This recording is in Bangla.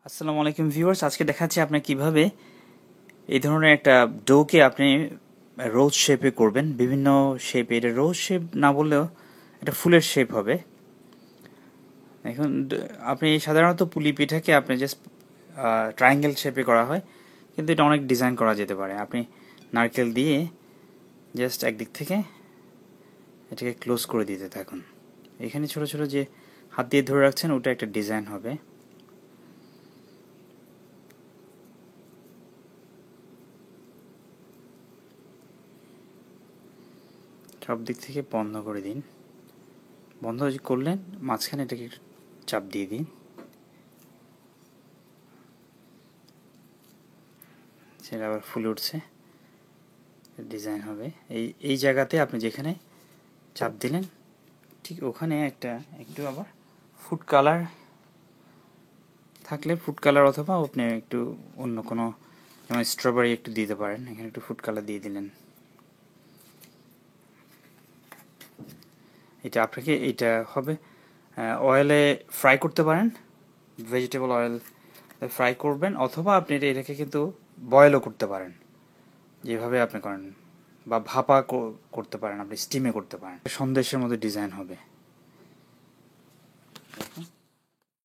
আসসালামু আলাইকুম ভিউয়ার্স, আজকে দেখাচ্ছি আপনি কিভাবে এই ধরনের একটা ডোকে আপনি রোজ শেপে করবেন। বিভিন্ন শেপে, এটা রোজ শেপ না বললেও এটা ফুলের শেপ হবে। এখন আপনি সাধারণত পুলি পিঠাকে আপনি জাস্ট ট্রায়াঙ্গেল শেপে করা হয়, কিন্তু এটা অনেক ডিজাইন করা যেতে পারে। আপনি নারকেল দিয়ে জাস্ট একদিক থেকে এটাকে ক্লোজ করে দিতে থাকুন। এখানে ছোট ছোট যে হাত দিয়ে ধরে রাখছেন ওটা একটা ডিজাইন হবে। সব দিক থেকে বন্ধ করে দিন। বন্ধ করলেন, মাঝখানে এটাকে একটু চাপ দিয়ে দিন। সেটা আবার ফুলে উঠছে, ডিজাইন হবে। এই জায়গাতে আপনি যেখানে চাপ দিলেন ঠিক ওখানে একটু আবার ফুড কালার থাকলে ফুড কালার, অথবা আপনি একটু অন্য কোনো যেমন স্ট্রবেরি একটু দিতে পারেন। এখানে একটু ফুড কালার দিয়ে দিলেন। এটা হবে অয়েলে ফ্রাই করতে পারেন, ভেজিটেবল অয়েল ফ্রাই করবেন, অথবা আপনি এটাকে কিন্তু বয়েলও করতে পারেন, যেভাবে আপনি করেন, বা ভাপা করতে পারেন, আপনি স্টিমে করতে পারেন। সন্দেশের মধ্যে ডিজাইন হবে।